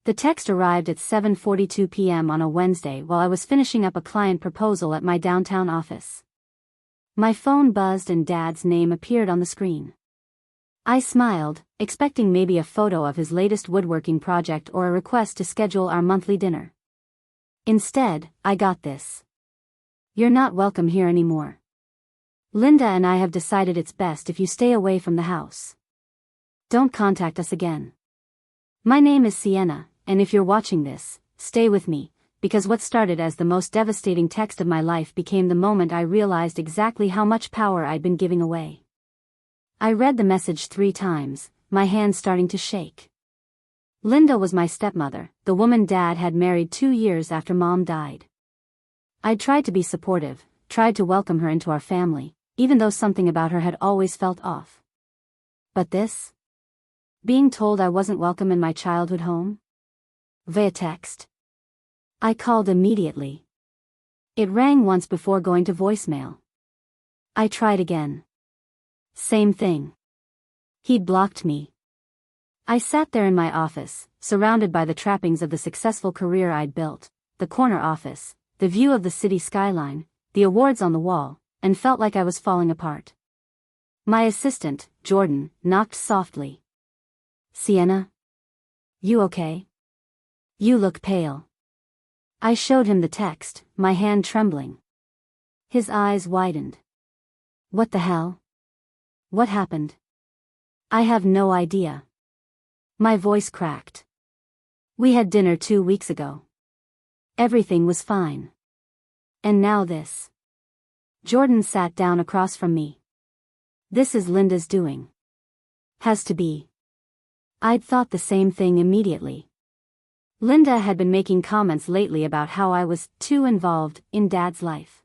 The text arrived at 7:42 p.m. on a Wednesday while I was finishing up a client proposal at my downtown office. My phone buzzed and Dad's name appeared on the screen. I smiled, expecting maybe a photo of his latest woodworking project or a request to schedule our monthly dinner. Instead, I got this. "You're not welcome here anymore. Linda and I have decided it's best if you stay away from the house. Don't contact us again. My name is Sienna, and if you're watching this, stay with me, because what started as the most devastating text of my life became the moment I realized exactly how much power I'd been giving away." I read the message 3 times, my hands starting to shake. Linda was my stepmother, the woman Dad had married 2 years after Mom died. I'd tried to be supportive, tried to welcome her into our family, even though something about her had always felt off. But this? Being told I wasn't welcome in my childhood home? Via text. I called immediately. It rang once before going to voicemail. I tried again. Same thing. He'd blocked me. I sat there in my office, surrounded by the trappings of the successful career I'd built, the corner office, the view of the city skyline, the awards on the wall, and felt like I was falling apart. My assistant, Jordan, knocked softly. "Sienna? You okay? You look pale." I showed him the text, my hand trembling. His eyes widened. "What the hell? What happened?" "I have no idea." My voice cracked. "We had dinner 2 weeks ago. Everything was fine. And now this." Jordan sat down across from me. "This is Linda's doing. Has to be." I'd thought the same thing immediately. Linda had been making comments lately about how I was too involved in Dad's life.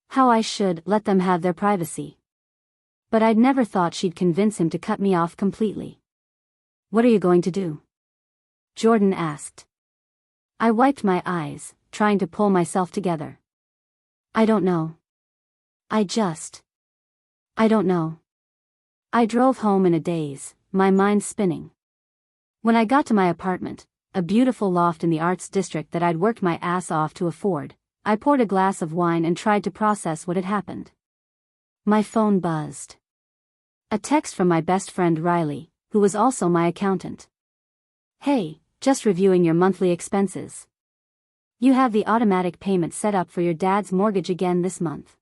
How I should let them have their privacy. But I'd never thought she'd convince him to cut me off completely. "What are you going to do?" Jordan asked. I wiped my eyes, trying to pull myself together. "I don't know. I don't know." I drove home in a daze, my mind spinning. When I got to my apartment, a beautiful loft in the arts district that I'd worked my ass off to afford, I poured a glass of wine and tried to process what had happened. My phone buzzed. A text from my best friend Riley, who was also my accountant. "Hey, just reviewing your monthly expenses. You have the automatic payment set up for your dad's mortgage again this month.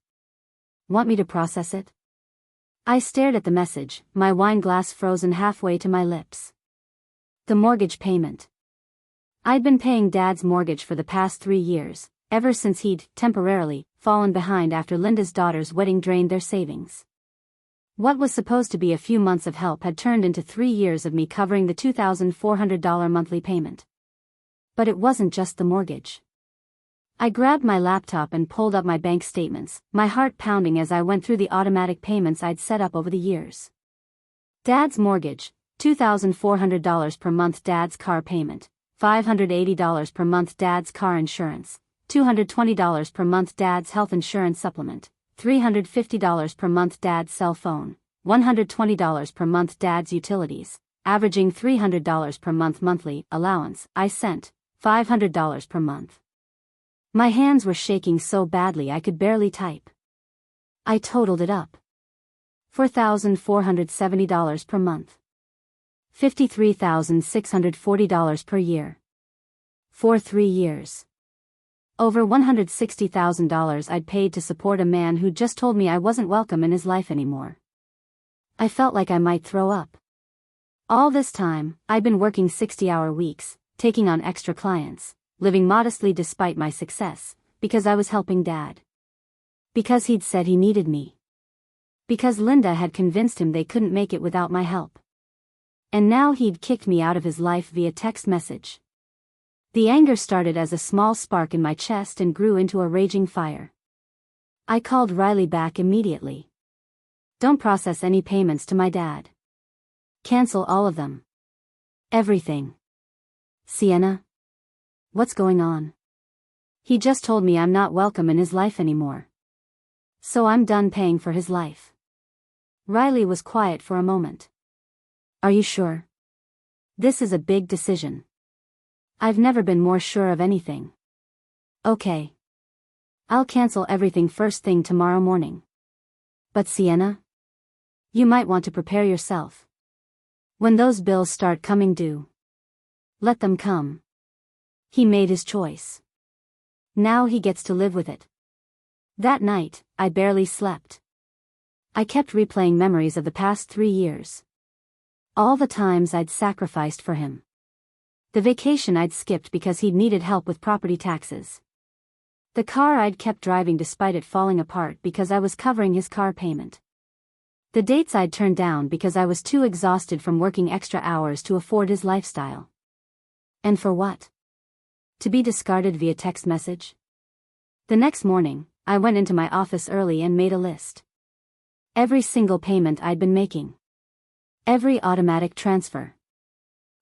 Want me to process it?" I stared at the message, my wine glass frozen halfway to my lips. The mortgage payment. I'd been paying Dad's mortgage for the past 3 years, ever since he'd, temporarily, fallen behind after Linda's daughter's wedding drained their savings. What was supposed to be a few months of help had turned into 3 years of me covering the $2,400 monthly payment. But it wasn't just the mortgage. I grabbed my laptop and pulled up my bank statements, my heart pounding as I went through the automatic payments I'd set up over the years. Dad's mortgage, $2,400 per month. Dad's car payment, $580 per month. Dad's car insurance, $220 per month. Dad's health insurance supplement, $350 per month. Dad's cell phone, $120 per month. Dad's utilities, averaging $300 per month. Monthly allowance, I sent, $500 per month. My hands were shaking so badly I could barely type. I totaled it up. $4,470 per month. $53,640 per year. For 3 years. Over $160,000 I'd paid to support a man who just told me I wasn't welcome in his life anymore. I felt like I might throw up. All this time, I'd been working 60-hour weeks, taking on extra clients, living modestly despite my success, because I was helping Dad. Because he'd said he needed me. Because Linda had convinced him they couldn't make it without my help. And now he'd kicked me out of his life via text message. The anger started as a small spark in my chest and grew into a raging fire. I called Riley back immediately. "Don't process any payments to my dad. Cancel all of them. Everything." "Sienna? What's going on?" "He just told me I'm not welcome in his life anymore. So I'm done paying for his life." Riley was quiet for a moment. "Are you sure? This is a big decision." I've never been more sure of anything. Okay. I'll cancel everything first thing tomorrow morning. But Sienna? You might want to prepare yourself. When those bills start coming due, let them come. He made his choice. Now he gets to live with it. That night, I barely slept. I kept replaying memories of the past 3 years. All the times I'd sacrificed for him. The vacation I'd skipped because he'd needed help with property taxes. The car I'd kept driving despite it falling apart because I was covering his car payment. The dates I'd turned down because I was too exhausted from working extra hours to afford his lifestyle. And for what? To be discarded via text message? The next morning, I went into my office early and made a list. Every single payment I'd been making. Every automatic transfer.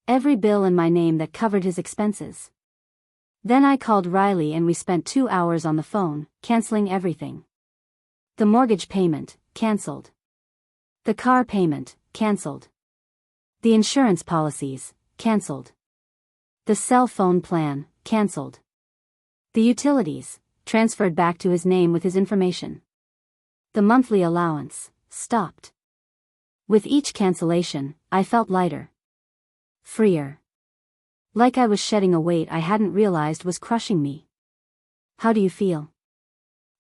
Every bill in my name that covered his expenses. Then I called Riley and we spent 2 hours on the phone, canceling everything. The mortgage payment, canceled. The car payment, canceled. The insurance policies, canceled. The cell phone plan, canceled. The utilities, transferred back to his name with his information. The monthly allowance, stopped. With each cancellation, I felt lighter. Freer. Like I was shedding a weight I hadn't realized was crushing me. How do you feel?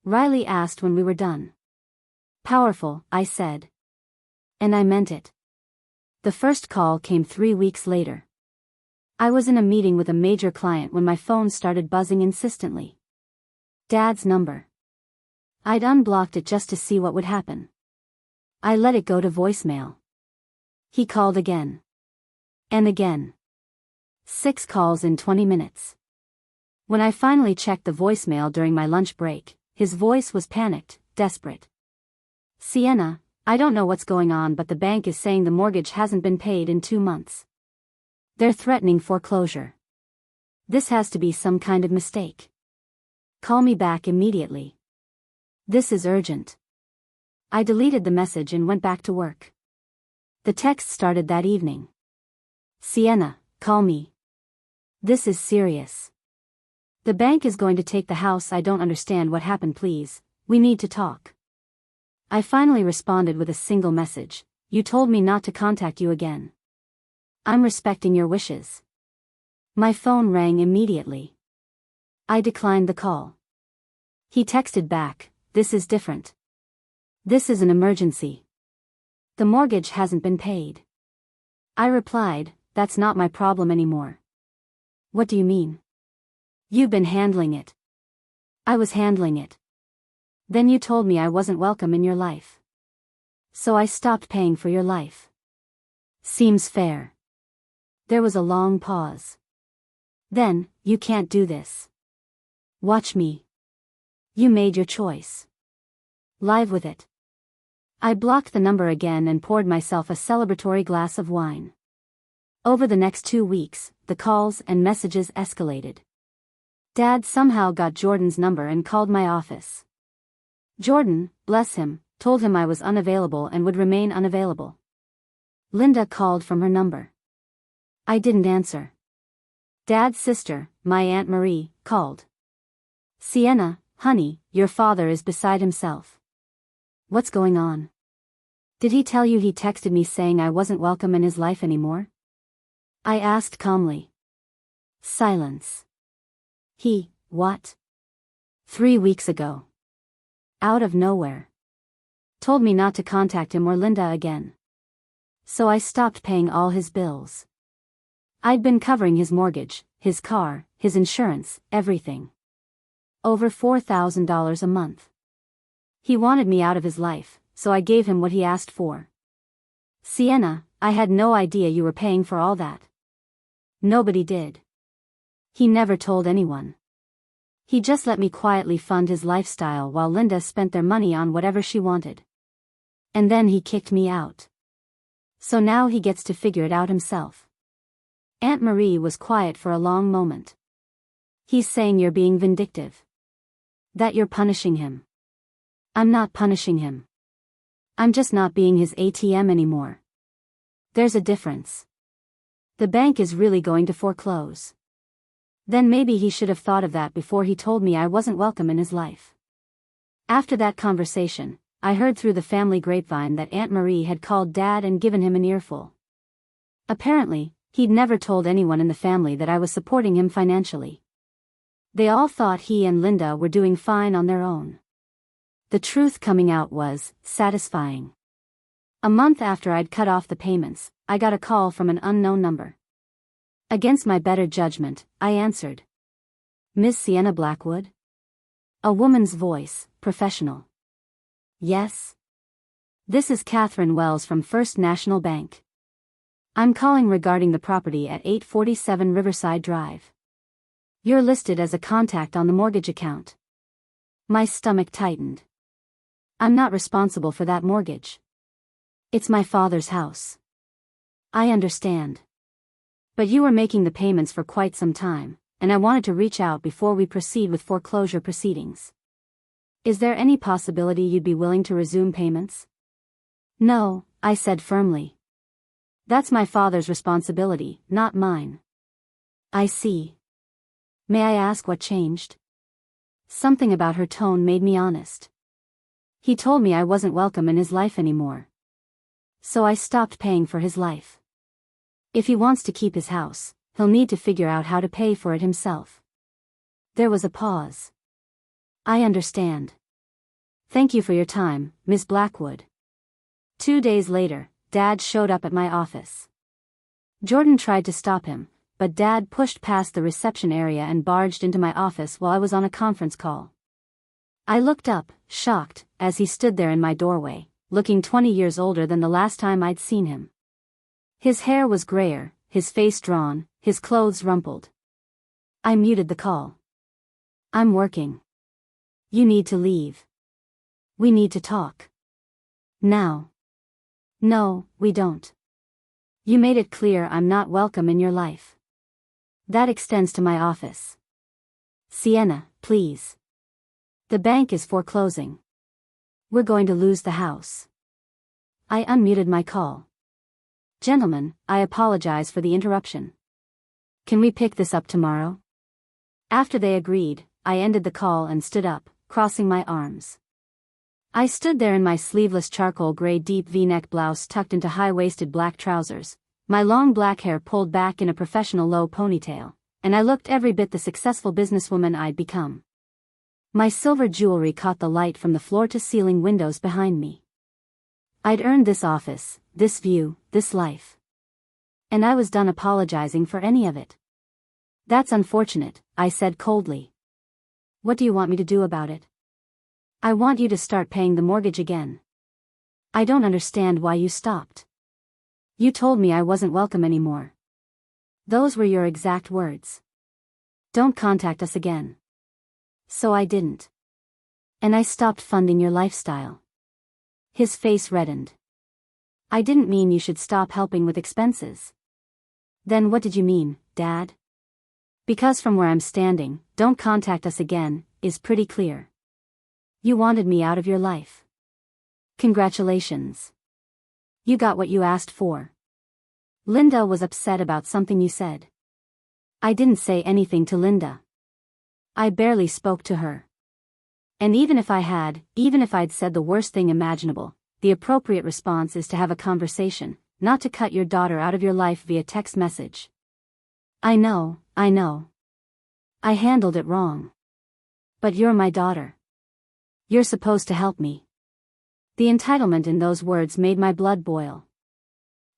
Riley asked when we were done. Powerful, I said. And I meant it. The first call came 3 weeks later. I was in a meeting with a major client when my phone started buzzing insistently. Dad's number. I'd unblocked it just to see what would happen. I let it go to voicemail. He called again. And again. 6 calls in 20 minutes. When I finally checked the voicemail during my lunch break, his voice was panicked, desperate. Sienna, I don't know what's going on, but the bank is saying the mortgage hasn't been paid in 2 months. They're threatening foreclosure. This has to be some kind of mistake. Call me back immediately. This is urgent. I deleted the message and went back to work. The text started that evening. Sienna, call me. This is serious. The bank is going to take the house. I don't understand what happened, please. We need to talk. I finally responded with a single message. You told me not to contact you again. I'm respecting your wishes. My phone rang immediately. I declined the call. He texted back, this is different. This is an emergency. The mortgage hasn't been paid. I replied, that's not my problem anymore. What do you mean? You've been handling it. I was handling it. Then you told me I wasn't welcome in your life. So I stopped paying for your life. Seems fair. There was a long pause. Then, you can't do this. Watch me. You made your choice. Live with it. I blocked the number again and poured myself a celebratory glass of wine. Over the next 2 weeks, the calls and messages escalated. Dad somehow got Jordan's number and called my office. Jordan, bless him, told him I was unavailable and would remain unavailable. Linda called from her number. I didn't answer. Dad's sister, my Aunt Marie, called. Sienna, honey, your father is beside himself. What's going on? Did he tell you he texted me saying I wasn't welcome in his life anymore? I asked calmly. Silence. What? 3 weeks ago. Out of nowhere. Told me not to contact him or Linda again. So I stopped paying all his bills. I'd been covering his mortgage, his car, his insurance, everything. Over $4,000 a month. He wanted me out of his life, so I gave him what he asked for. Sienna, I had no idea you were paying for all that. Nobody did. He never told anyone. He just let me quietly fund his lifestyle while Linda spent their money on whatever she wanted. And then he kicked me out. So now he gets to figure it out himself. Aunt Marie was quiet for a long moment. He's saying you're being vindictive. That you're punishing him. I'm not punishing him. I'm just not being his ATM anymore. There's a difference. The bank is really going to foreclose. Then maybe he should have thought of that before he told me I wasn't welcome in his life. After that conversation, I heard through the family grapevine that Aunt Marie had called Dad and given him an earful. Apparently, he'd never told anyone in the family that I was supporting him financially. They all thought he and Linda were doing fine on their own. The truth coming out was satisfying. A month after I'd cut off the payments, I got a call from an unknown number. Against my better judgment, I answered. Miss Sienna Blackwood? A woman's voice, professional. Yes? This is Catherine Wells from First National Bank. I'm calling regarding the property at 847 Riverside Drive. You're listed as a contact on the mortgage account. My stomach tightened. I'm not responsible for that mortgage. It's my father's house. I understand. But you were making the payments for quite some time, and I wanted to reach out before we proceed with foreclosure proceedings. Is there any possibility you'd be willing to resume payments? No, I said firmly. That's my father's responsibility, not mine. I see. May I ask what changed? Something about her tone made me honest. He told me I wasn't welcome in his life anymore. So I stopped paying for his life. If he wants to keep his house, he'll need to figure out how to pay for it himself. There was a pause. I understand. Thank you for your time, Miss Blackwood. 2 days later, Dad showed up at my office. Jordan tried to stop him, but Dad pushed past the reception area and barged into my office while I was on a conference call. I looked up, shocked, as he stood there in my doorway, looking 20 years older than the last time I'd seen him. His hair was grayer, his face drawn, his clothes rumpled. I muted the call. I'm working. You need to leave. We need to talk. Now. No, we don't. You made it clear I'm not welcome in your life. That extends to my office. Sienna, please. The bank is foreclosing. We're going to lose the house. I unmuted my call. Gentlemen, I apologize for the interruption. Can we pick this up tomorrow? After they agreed, I ended the call and stood up, crossing my arms. I stood there in my sleeveless charcoal gray deep V-neck blouse tucked into high-waisted black trousers, my long black hair pulled back in a professional low ponytail, and I looked every bit the successful businesswoman I'd become. My silver jewelry caught the light from the floor-to-ceiling windows behind me. I'd earned this office, this view, this life. And I was done apologizing for any of it. That's unfortunate, I said coldly. What do you want me to do about it? I want you to start paying the mortgage again. I don't understand why you stopped. You told me I wasn't welcome anymore. Those were your exact words. Don't contact us again. So I didn't. And I stopped funding your lifestyle. His face reddened. I didn't mean you should stop helping with expenses. Then what did you mean, Dad? Because from where I'm standing, don't contact us again, is pretty clear. You wanted me out of your life. Congratulations. You got what you asked for. Linda was upset about something you said. I didn't say anything to Linda. I barely spoke to her. And even if I'd said the worst thing imaginable, the appropriate response is to have a conversation, not to cut your daughter out of your life via text message. I know. I handled it wrong. But you're my daughter. You're supposed to help me. The entitlement in those words made my blood boil.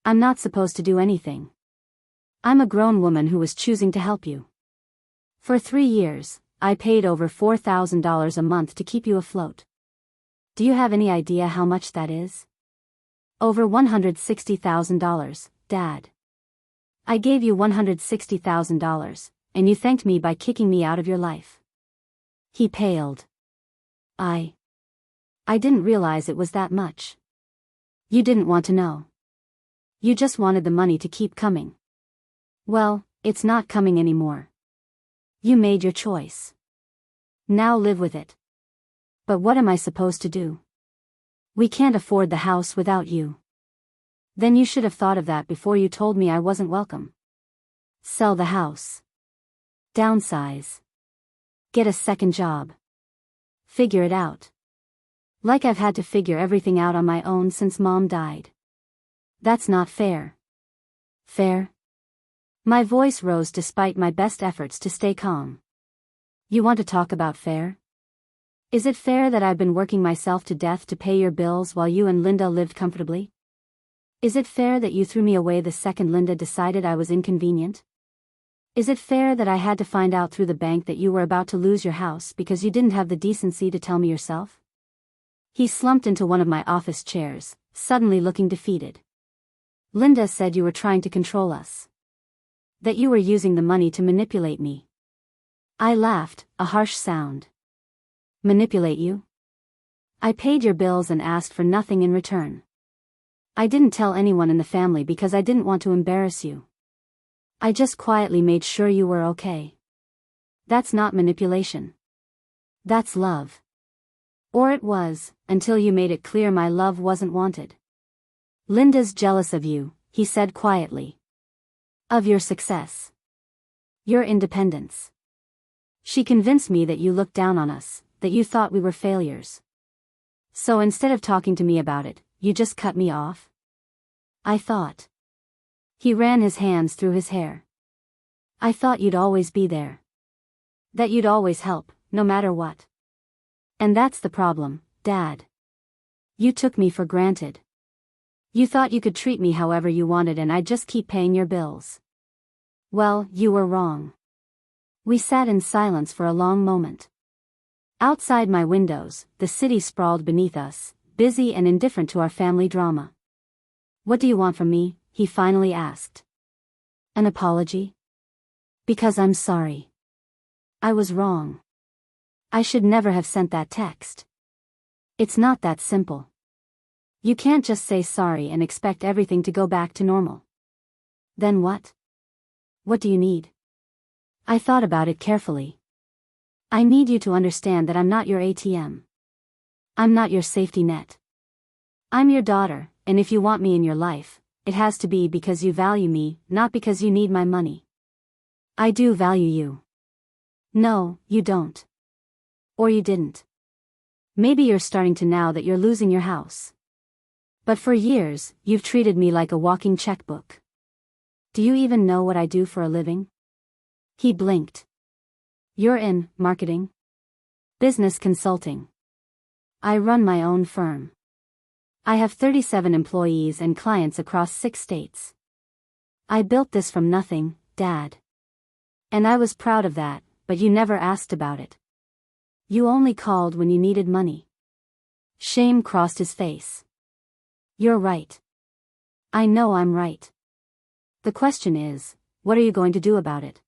I'm not supposed to do anything. I'm a grown woman who was choosing to help you. For 3 years, I paid over $4,000 a month to keep you afloat. Do you have any idea how much that is? Over $160,000, Dad. I gave you $160,000, and you thanked me by kicking me out of your life. He paled. I didn't realize it was that much. You didn't want to know. You just wanted the money to keep coming. Well, it's not coming anymore. You made your choice. Now live with it. But what am I supposed to do? We can't afford the house without you. Then you should have thought of that before you told me I wasn't welcome. Sell the house. Downsize. Get a second job. Figure it out. Like I've had to figure everything out on my own since Mom died. That's not fair. Fair? My voice rose despite my best efforts to stay calm. You want to talk about fair? Is it fair that I've been working myself to death to pay your bills while you and Linda lived comfortably? Is it fair that you threw me away the second Linda decided I was inconvenient? Is it fair that I had to find out through the bank that you were about to lose your house because you didn't have the decency to tell me yourself? He slumped into one of my office chairs, suddenly looking defeated. Linda said you were trying to control us. That you were using the money to manipulate me. I laughed, a harsh sound. Manipulate you? I paid your bills and asked for nothing in return. I didn't tell anyone in the family because I didn't want to embarrass you. I just quietly made sure you were okay. That's not manipulation. That's love. Or it was, until you made it clear my love wasn't wanted. Linda's jealous of you, he said quietly. Of your success. Your independence. She convinced me that you looked down on us, that you thought we were failures. So instead of talking to me about it, you just cut me off? I thought. He ran his hands through his hair. I thought you'd always be there. That you'd always help, no matter what. And that's the problem, Dad. You took me for granted. You thought you could treat me however you wanted and I'd just keep paying your bills. Well, you were wrong. We sat in silence for a long moment. Outside my windows, the city sprawled beneath us, busy and indifferent to our family drama. What do you want from me? He finally asked. An apology? Because I'm sorry. I was wrong. I should never have sent that text. It's not that simple. You can't just say sorry and expect everything to go back to normal. Then what? What do you need? I thought about it carefully. I need you to understand that I'm not your ATM. I'm not your safety net. I'm your daughter, and if you want me in your life, it has to be because you value me, not because you need my money. I do value you. No, you don't. Or you didn't. Maybe you're starting to now that you're losing your house. But for years, you've treated me like a walking checkbook. Do you even know what I do for a living? He blinked. You're in marketing? Business consulting. I run my own firm. I have 37 employees and clients across 6 states. I built this from nothing, Dad. And I was proud of that, but you never asked about it. You only called when you needed money. Shame crossed his face. You're right. I know I'm right. The question is, what are you going to do about it?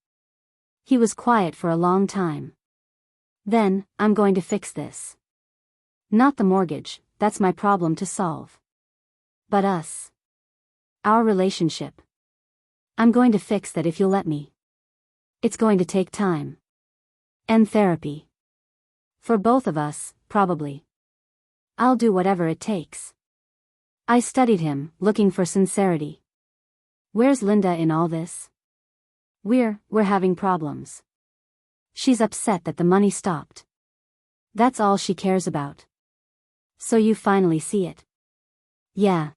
He was quiet for a long time. Then, I'm going to fix this. Not the mortgage, that's my problem to solve. But us. Our relationship. I'm going to fix that if you'll let me. It's going to take time. And therapy. For both of us, probably. I'll do whatever it takes. I studied him, looking for sincerity. Where's Linda in all this? We're having problems. She's upset that the money stopped. That's all she cares about. So you finally see it. Yeah.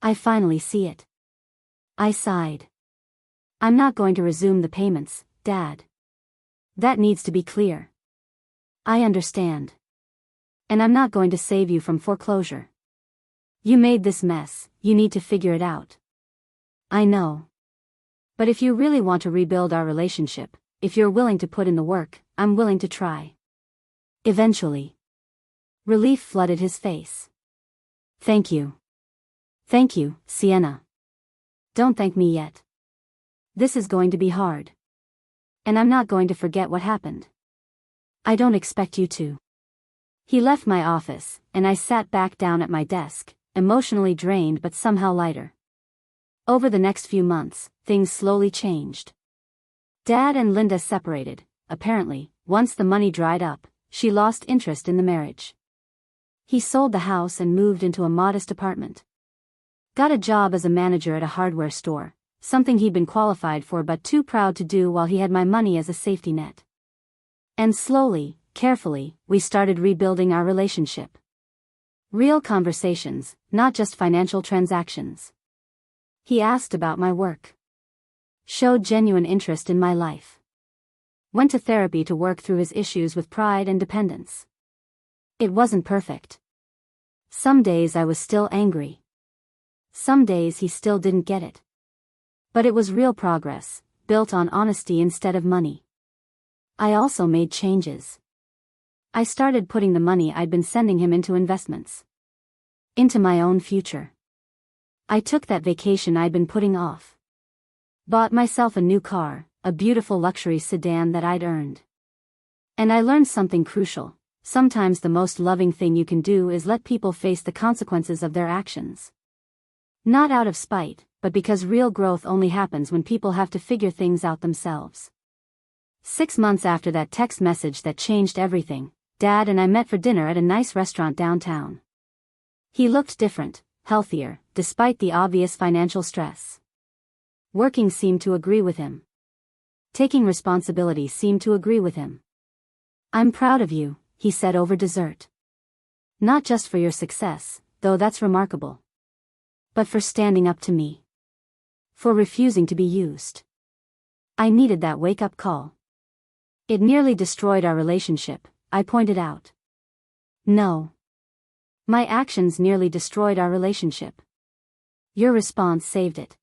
I finally see it. I sighed. I'm not going to resume the payments, Dad. That needs to be clear. I understand. And I'm not going to save you from foreclosure. You made this mess, you need to figure it out. I know. But if you really want to rebuild our relationship, if you're willing to put in the work, I'm willing to try. Eventually. Relief flooded his face. Thank you. Thank you, Sienna. Don't thank me yet. This is going to be hard. And I'm not going to forget what happened. I don't expect you to. He left my office, and I sat back down at my desk, emotionally drained but somehow lighter. Over the next few months, things slowly changed. Dad and Linda separated. Apparently, once the money dried up, she lost interest in the marriage. He sold the house and moved into a modest apartment. Got a job as a manager at a hardware store, something he'd been qualified for but too proud to do while he had my money as a safety net. And slowly, carefully, we started rebuilding our relationship. Real conversations, not just financial transactions. He asked about my work. Showed genuine interest in my life. Went to therapy to work through his issues with pride and dependence. It wasn't perfect. Some days I was still angry. Some days he still didn't get it. But it was real progress, built on honesty instead of money. I also made changes. I started putting the money I'd been sending him into investments. Into my own future. I took that vacation I'd been putting off. Bought myself a new car, a beautiful luxury sedan that I'd earned. And I learned something crucial. Sometimes the most loving thing you can do is let people face the consequences of their actions. Not out of spite, but because real growth only happens when people have to figure things out themselves. 6 months after that text message that changed everything, Dad and I met for dinner at a nice restaurant downtown. He looked different, healthier, despite the obvious financial stress. Working seemed to agree with him. Taking responsibility seemed to agree with him. "I'm proud of you," he said over dessert. "Not just for your success, though that's remarkable. But for standing up to me. For refusing to be used." I needed that wake-up call. It nearly destroyed our relationship, I pointed out. No. My actions nearly destroyed our relationship. Your response saved it.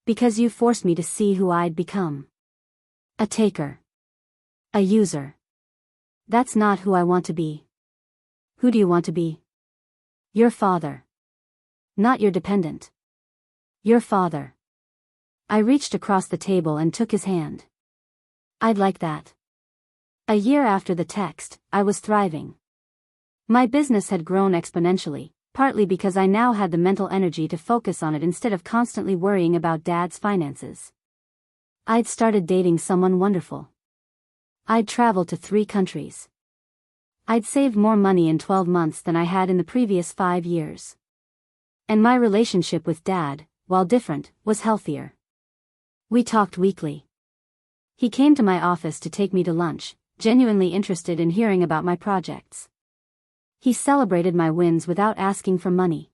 Because you forced me to see who I'd become. A taker. A user. That's not who I want to be. Who do you want to be? Your father. Not your dependent. Your father. I reached across the table and took his hand. I'd like that. A year after the text, I was thriving. My business had grown exponentially, partly because I now had the mental energy to focus on it instead of constantly worrying about Dad's finances. I'd started dating someone wonderful. I'd traveled to 3 countries. I'd saved more money in 12 months than I had in the previous 5 years. And my relationship with Dad, while different, was healthier. We talked weekly. He came to my office to take me to lunch, genuinely interested in hearing about my projects. He celebrated my wins without asking for money.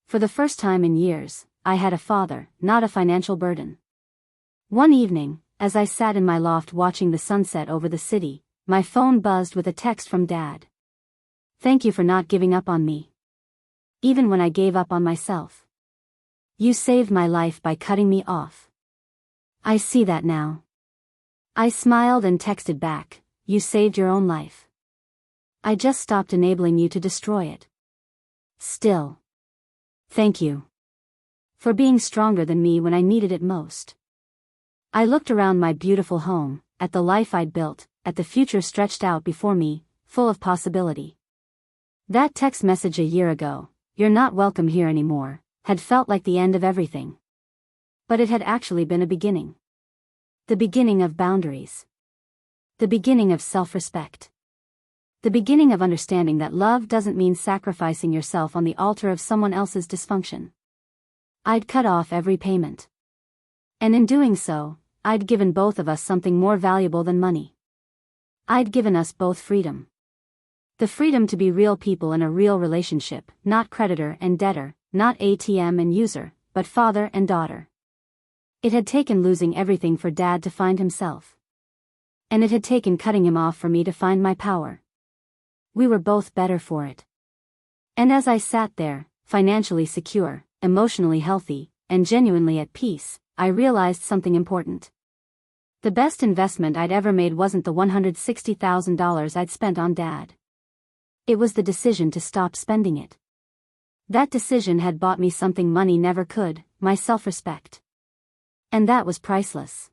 For the first time in years, I had a father, not a financial burden. One evening, as I sat in my loft watching the sunset over the city, my phone buzzed with a text from Dad. "Thank you for not giving up on me. Even when I gave up on myself. You saved my life by cutting me off. I see that now." I smiled and texted back, "You saved your own life. I just stopped enabling you to destroy it. Still. Thank you. For being stronger than me when I needed it most." I looked around my beautiful home, at the life I'd built, at the future stretched out before me, full of possibility. That text message a year ago, "You're not welcome here anymore," had felt like the end of everything. But it had actually been a beginning. The beginning of boundaries. The beginning of self-respect. The beginning of understanding that love doesn't mean sacrificing yourself on the altar of someone else's dysfunction. I'd cut off every payment. And in doing so, I'd given both of us something more valuable than money. I'd given us both freedom. The freedom to be real people in a real relationship, not creditor and debtor, not ATM and user, but father and daughter. It had taken losing everything for Dad to find himself. And it had taken cutting him off for me to find my power. We were both better for it. And as I sat there, financially secure, emotionally healthy, and genuinely at peace, I realized something important. The best investment I'd ever made wasn't the $160,000 I'd spent on Dad. It was the decision to stop spending it. That decision had bought me something money never could, my self-respect. And that was priceless.